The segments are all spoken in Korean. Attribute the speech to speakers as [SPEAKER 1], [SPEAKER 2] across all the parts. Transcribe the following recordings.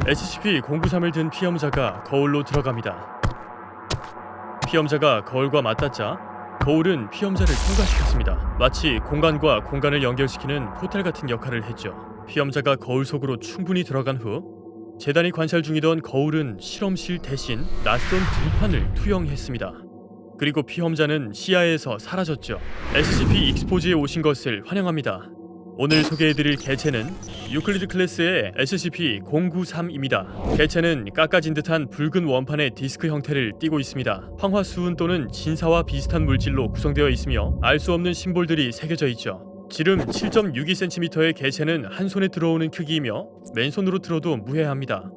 [SPEAKER 1] SCP-093을 든 피험자가 거울로 들어갑니다. 피험자가 거울과 맞닿자 거울은 피험자를 통과시켰습니다. 마치 공간과 공간을 연결시키는 포탈 같은 역할을 했죠. 피험자가 거울 속으로 충분히 들어간 후 재단이 관찰 중이던 거울은 실험실 대신 낯선 들판을 투영했습니다. 그리고 피험자는 시야에서 사라졌죠. SCP 익스포즈에 오신 것을 환영합니다. 오늘 소개해드릴 개체는 유클리드 클래스의 SCP-093입니다. 개체는 깎아진 듯한 붉은 원판의 디스크 형태를 띠고 있습니다. 황화수은 또는 진사와 비슷한 물질로 구성되어 있으며 알 수 없는 심볼들이 새겨져 있죠. 지름 7.62cm의 개체는 한 손에 들어오는 크기이며 맨손으로 들어도 무해합니다.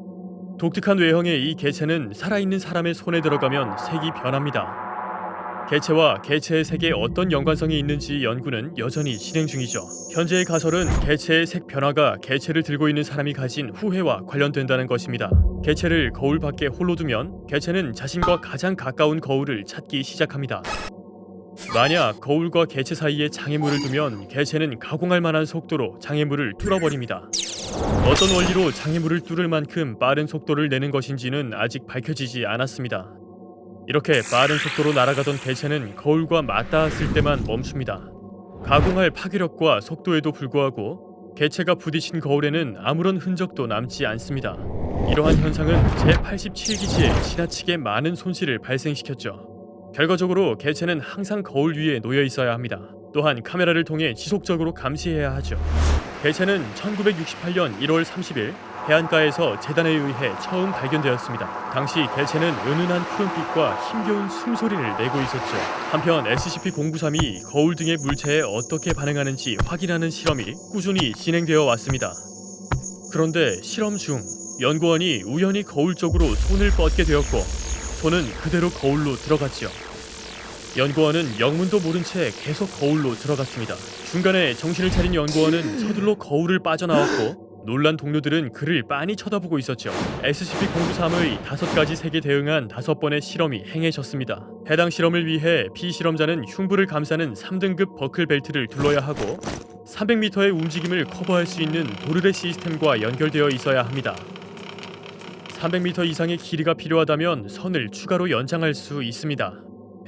[SPEAKER 1] 독특한 외형의 이 개체는 살아있는 사람의 손에 들어가면 색이 변합니다. 개체와 개체의 색에 어떤 연관성이 있는지 연구는 여전히 진행 중이죠. 현재의 가설은 개체의 색 변화가 개체를 들고 있는 사람이 가진 후회와 관련된다는 것입니다. 개체를 거울 밖에 홀로 두면 개체는 자신과 가장 가까운 거울을 찾기 시작합니다. 만약 거울과 개체 사이에 장애물을 두면 개체는 가공할 만한 속도로 장애물을 뚫어버립니다. 어떤 원리로 장애물을 뚫을 만큼 빠른 속도를 내는 것인지는 아직 밝혀지지 않았습니다. 이렇게 빠른 속도로 날아가던 개체는 거울과 맞닿았을 때만 멈춥니다. 가공할 파괴력과 속도에도 불구하고 개체가 부딪힌 거울에는 아무런 흔적도 남지 않습니다. 이러한 현상은 제87기지에 지나치게 많은 손실을 발생시켰죠. 결과적으로 개체는 항상 거울 위에 놓여 있어야 합니다. 또한 카메라를 통해 지속적으로 감시해야 하죠. 개체는 1968년 1월 30일 해안가에서 재단에 의해 처음 발견되었습니다. 당시 개체는 은은한 푸른빛과 힘겨운 숨소리를 내고 있었죠. 한편 SCP-093이 거울 등의 물체에 어떻게 반응하는지 확인하는 실험이 꾸준히 진행되어 왔습니다. 그런데 실험 중 연구원이 우연히 거울 쪽으로 손을 뻗게 되었고 손은 그대로 거울로 들어갔죠. 연구원은 영문도 모른 채 계속 거울로 들어갔습니다. 중간에 정신을 차린 연구원은 서둘러 거울을 빠져나왔고 놀란 동료들은 그를 빤히 쳐다보고 있었죠. SCP-093의 5가지 색에 대응한 5번의 실험이 행해졌습니다. 해당 실험을 위해 피실험자는 흉부를 감싸는 3등급 버클 벨트를 둘러야 하고 300m의 움직임을 커버할 수 있는 도르래 시스템과 연결되어 있어야 합니다. 300m 이상의 길이가 필요하다면 선을 추가로 연장할 수 있습니다.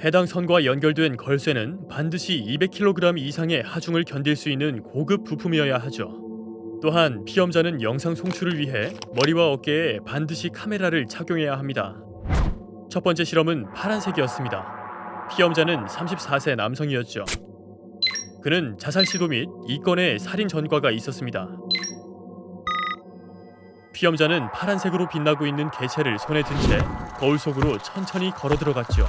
[SPEAKER 1] 해당 선과 연결된 걸쇠는 반드시 200kg 이상의 하중을 견딜 수 있는 고급 부품이어야 하죠. 또한 피험자는 영상 송출을 위해 머리와 어깨에 반드시 카메라를 착용해야 합니다. 첫 번째 실험은 파란색이었습니다. 피험자는 34세 남성이었죠. 그는 자살 시도 및 2건의 살인 전과가 있었습니다. 피험자는 파란색으로 빛나고 있는 개체를 손에 든 채 거울 속으로 천천히 걸어 들어갔죠.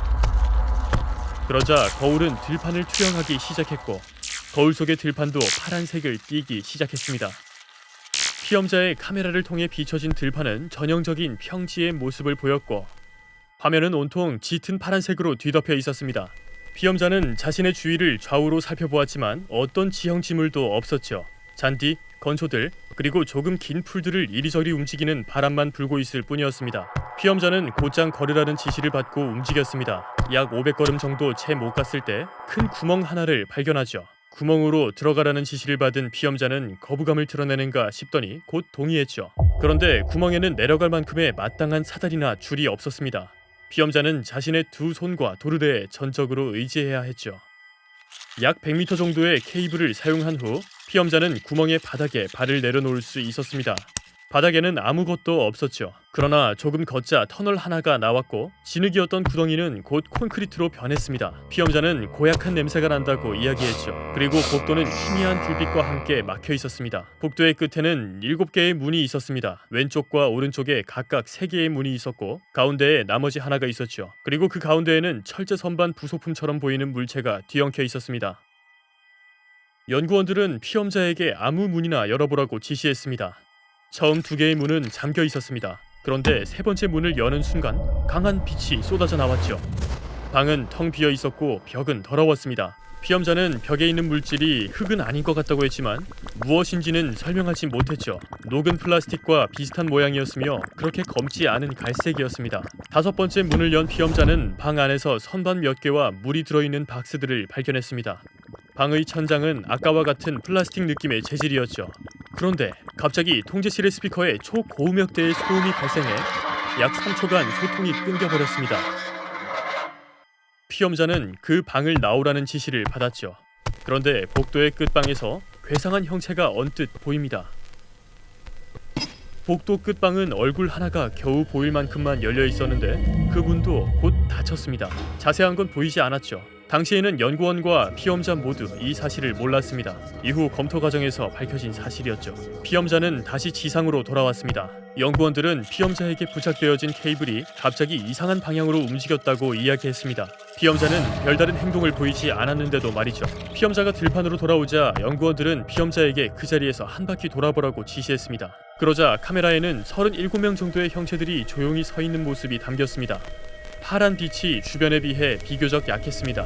[SPEAKER 1] 그러자 거울은 들판을 투영하기 시작했고 거울 속의 들판도 파란색을 띠기 시작했습니다. 피험자의 카메라를 통해 비춰진 들판은 전형적인 평지의 모습을 보였고 화면은 온통 짙은 파란색으로 뒤덮여 있었습니다. 피험자는 자신의 주위를 좌우로 살펴보았지만 어떤 지형 지물도 없었죠. 잔디, 건초들, 그리고 조금 긴 풀들을 이리저리 움직이는 바람만 불고 있을 뿐이었습니다. 피험자는 곧장 걸으라는 지시를 받고 움직였습니다. 약 500걸음 정도 채 못 갔을 때 큰 구멍 하나를 발견하죠. 구멍으로 들어가라는 지시를 받은 피험자는 거부감을 드러내는가 싶더니 곧 동의했죠. 그런데 구멍에는 내려갈 만큼의 마땅한 사다리나 줄이 없었습니다. 피험자는 자신의 두 손과 도르래에 전적으로 의지해야 했죠. 약 100m 정도의 케이블을 사용한 후 피험자는 구멍의 바닥에 발을 내려놓을 수 있었습니다. 바닥에는 아무것도 없었죠. 그러나 조금 걷자 터널 하나가 나왔고 진흙이었던 구덩이는 곧 콘크리트로 변했습니다. 피험자는 고약한 냄새가 난다고 이야기했죠. 그리고 복도는 희미한 불빛과 함께 막혀 있었습니다. 복도의 끝에는 7개의 문이 있었습니다. 왼쪽과 오른쪽에 각각 3개의 문이 있었고 가운데에 나머지 하나가 있었죠. 그리고 그 가운데에는 철제 선반 부속품처럼 보이는 물체가 뒤엉켜 있었습니다. 연구원들은 피험자에게 아무 문이나 열어보라고 지시했습니다. 처음 2개의 문은 잠겨 있었습니다. 그런데 3번째 문을 여는 순간 강한 빛이 쏟아져 나왔죠. 방은 텅 비어 있었고 벽은 더러웠습니다. 피험자는 벽에 있는 물질이 흙은 아닌 것 같다고 했지만 무엇인지는 설명하지 못했죠. 녹은 플라스틱과 비슷한 모양이었으며 그렇게 검지 않은 갈색이었습니다. 5번째 문을 연 피험자는 방 안에서 선반 몇 개와 물이 들어있는 박스들을 발견했습니다. 방의 천장은 아까와 같은 플라스틱 느낌의 재질이었죠. 그런데 갑자기 통제실의 스피커에 초고음역대의 소음이 발생해 약 3초간 소통이 끊겨버렸습니다. 피험자는 그 방을 나오라는 지시를 받았죠. 그런데 복도의 끝방에서 괴상한 형체가 언뜻 보입니다. 복도 끝방은 얼굴 하나가 겨우 보일 만큼만 열려 있었는데 그 문도 곧 닫혔습니다. 자세한 건 보이지 않았죠. 당시에는 연구원과 피험자 모두 이 사실을 몰랐습니다. 이후 검토 과정에서 밝혀진 사실이었죠. 피험자는 다시 지상으로 돌아왔습니다. 연구원들은 피험자에게 부착되어진 케이블이 갑자기 이상한 방향으로 움직였다고 이야기했습니다. 피험자는 별다른 행동을 보이지 않았는데도 말이죠. 피험자가 들판으로 돌아오자 연구원들은 피험자에게 그 자리에서 한 바퀴 돌아보라고 지시했습니다. 그러자 카메라에는 37명 정도의 형체들이 조용히 서 있는 모습이 담겼습니다. 파란 빛이 주변에 비해 비교적 약했습니다.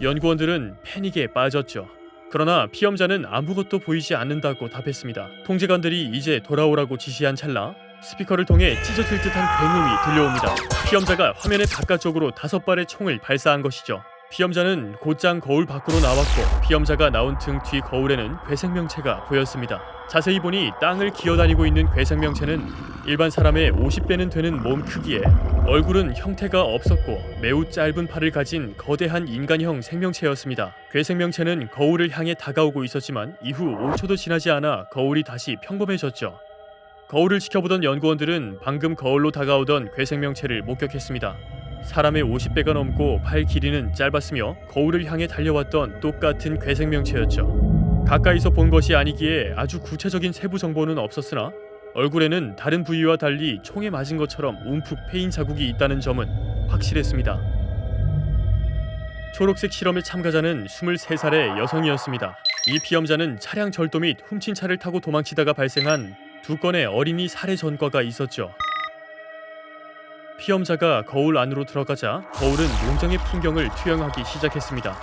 [SPEAKER 1] 연구원들은 패닉에 빠졌죠. 그러나 피험자는 아무것도 보이지 않는다고 답했습니다. 통제관들이 이제 돌아오라고 지시한 찰나 스피커를 통해 찢어질 듯한 굉음이 들려옵니다. 피험자가 화면의 바깥쪽으로 5발의 총을 발사한 것이죠. 피험자는 곧장 거울 밖으로 나왔고 피험자가 나온 등 뒤 거울에는 괴생명체가 보였습니다. 자세히 보니 땅을 기어다니고 있는 괴생명체는 일반 사람의 50배는 되는 몸 크기에 얼굴은 형태가 없었고 매우 짧은 팔을 가진 거대한 인간형 생명체였습니다. 괴생명체는 거울을 향해 다가오고 있었지만 이후 5초도 지나지 않아 거울이 다시 평범해졌죠. 거울을 지켜보던 연구원들은 방금 거울로 다가오던 괴생명체를 목격했습니다. 사람의 50배가 넘고 팔 길이는 짧았으며 거울을 향해 달려왔던 똑같은 괴생명체였죠. 가까이서 본 것이 아니기에 아주 구체적인 세부 정보는 없었으나 얼굴에는 다른 부위와 달리 총에 맞은 것처럼 움푹 패인 자국이 있다는 점은 확실했습니다. 초록색 실험의 참가자는 23살의 여성이었습니다. 이 피험자는 차량 절도 및 훔친 차를 타고 도망치다가 발생한 2건의 어린이 살해 전과가 있었죠. 피험자가 거울 안으로 들어가자 거울은 농장의 풍경을 투영하기 시작했습니다.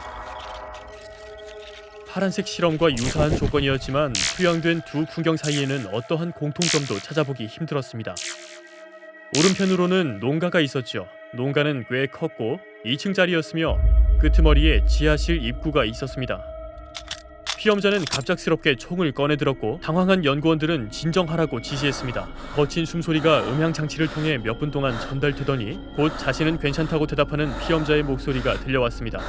[SPEAKER 1] 파란색 실험과 유사한 조건이었지만 투영된 두 풍경 사이에는 어떠한 공통점도 찾아보기 힘들었습니다. 오른편으로는 농가가 있었죠. 농가는 꽤 컸고 2층짜리였으며 끄트머리에 지하실 입구가 있었습니다. 피험자는 갑작스럽게 총을 꺼내들었고 당황한 연구원들은 진정하라고 지시했습니다. 거친 숨소리가 음향장치를 통해 몇 분 동안 전달되더니 곧 자신은 괜찮다고 대답하는 피험자의 목소리가 들려왔습니다.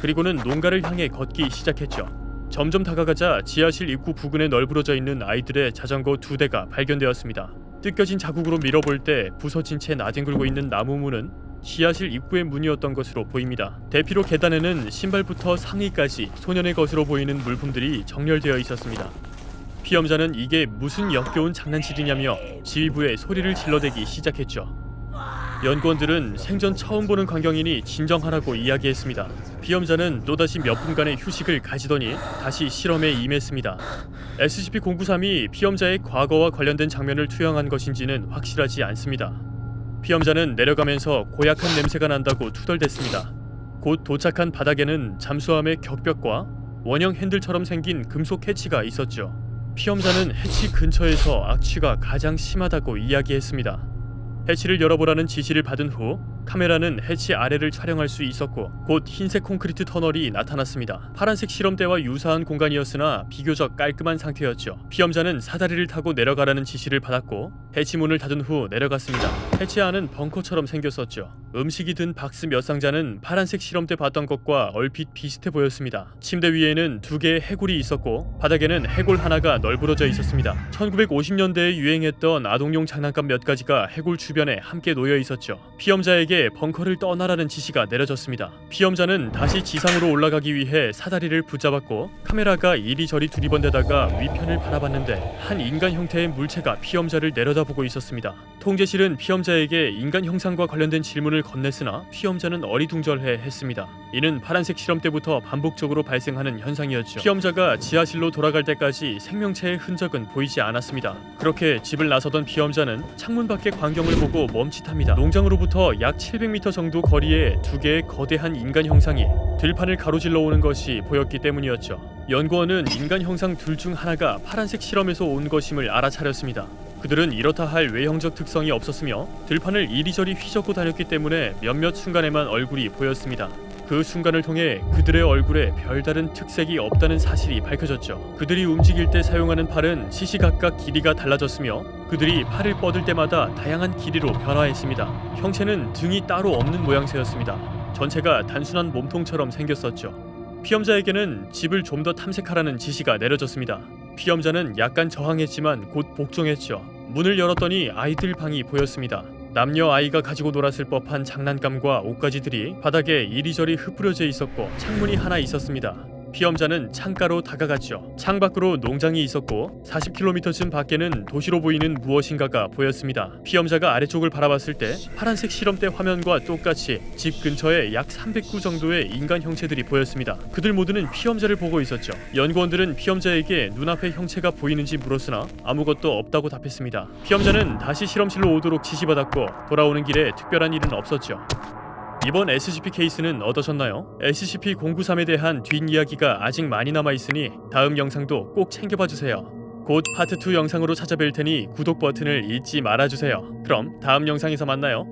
[SPEAKER 1] 그리고는 농가를 향해 걷기 시작했죠. 점점 다가가자 지하실 입구 부근에 널브러져 있는 아이들의 자전거 2대가 발견되었습니다. 뜯겨진 자국으로 밀어볼 때 부서진 채 나뒹굴고 있는 나무 문은 지하실 입구의 문이었던 것으로 보입니다. 대피로 계단에는 신발부터 상의까지 소년의 것으로 보이는 물품들이 정렬되어 있었습니다. 피험자는 이게 무슨 역겨운 장난질이냐며 지휘부에 소리를 질러대기 시작했죠. 연구원들은 생전 처음 보는 광경이니 진정하라고 이야기했습니다. 피험자는 또다시 몇 분간의 휴식을 가지더니 다시 실험에 임했습니다. SCP-093이 피험자의 과거와 관련된 장면을 투영한 것인지는 확실하지 않습니다. 피험자는 내려가면서 고약한 냄새가 난다고 투덜댔습니다. 곧 도착한 바닥에는 잠수함의 격벽과 원형 핸들처럼 생긴 금속 해치가 있었죠. 피험자는 해치 근처에서 악취가 가장 심하다고 이야기했습니다. 해치를 열어보라는 지시를 받은 후 카메라는 해치 아래를 촬영할 수 있었고 곧 흰색 콘크리트 터널이 나타났습니다. 파란색 실험대와 유사한 공간이었으나 비교적 깔끔한 상태였죠. 피험자는 사다리를 타고 내려가라는 지시를 받았고 해치 문을 닫은 후 내려갔습니다. 해치 안은 벙커처럼 생겼었죠. 음식이 든 박스 몇 상자는 파란색 실험대 봤던 것과 얼핏 비슷해 보였습니다. 침대 위에는 2개의 해골이 있었고 바닥에는 해골 하나가 널브러져 있었습니다. 1950년대에 유행했던 아동용 장난감 몇 가지가 해골 주변에 함께 놓여 있었죠. 피험자에게 벙커를 떠나라는 지시가 내려졌습니다. 피험자는 다시 지상으로 올라가기 위해 사다리를 붙잡았고 카메라가 이리저리 두리번대다가 위편을 바라봤는데 한 인간 형태의 물체가 피험자를 내려다보고 있었습니다. 통제실은 피험자에게 인간 형상과 관련된 질문을 건넸으나 피험자는 어리둥절해 했습니다. 이는 파란색 실험 때부터 반복적으로 발생하는 현상이었죠. 피험자가 지하실로 돌아갈 때까지 생명체의 흔적은 보이지 않았습니다. 그렇게 집을 나서던 피험자는 창문 밖의 광경을 보고 멈칫합니다. 농장으로부터 약 700m 정도 거리에 2개의 거대한 인간 형상이 들판을 가로질러 오는 것이 보였기 때문이었죠. 연구원은 인간 형상 둘 중 하나가 파란색 실험에서 온 것임을 알아차렸습니다. 그들은 이렇다 할 외형적 특성이 없었으며 들판을 이리저리 휘젓고 다녔기 때문에 몇몇 순간에만 얼굴이 보였습니다. 그 순간을 통해 그들의 얼굴에 별다른 특색이 없다는 사실이 밝혀졌죠. 그들이 움직일 때 사용하는 팔은 시시각각 길이가 달라졌으며 그들이 팔을 뻗을 때마다 다양한 길이로 변화했습니다. 형체는 등이 따로 없는 모양새였습니다. 전체가 단순한 몸통처럼 생겼었죠. 피험자에게는 집을 좀 더 탐색하라는 지시가 내려졌습니다. 피험자는 약간 저항했지만 곧 복종했죠. 문을 열었더니 아이들 방이 보였습니다. 남녀 아이가 가지고 놀았을 법한 장난감과 옷가지들이 바닥에 이리저리 흩뿌려져 있었고 창문이 하나 있었습니다. 피험자는 창가로 다가갔죠. 창밖으로 농장이 있었고 40km쯤 밖에는 도시로 보이는 무엇인가가 보였습니다. 피험자가 아래쪽을 바라봤을 때 파란색 실험대 화면과 똑같이 집 근처에 약 300구 정도의 인간 형체들이 보였습니다. 그들 모두는 피험자를 보고 있었죠. 연구원들은 피험자에게 눈앞의 형체가 보이는지 물었으나 아무것도 없다고 답했습니다. 피험자는 다시 실험실로 오도록 지시받았고 돌아오는 길에 특별한 일은 없었죠. 이번 SCP 케이스는 어떠셨나요? SCP-093에 대한 뒷이야기가 아직 많이 남아있으니 다음 영상도 꼭 챙겨봐주세요. 곧 파트 2 영상으로 찾아뵐 테니 구독 버튼을 잊지 말아주세요. 그럼 다음 영상에서 만나요.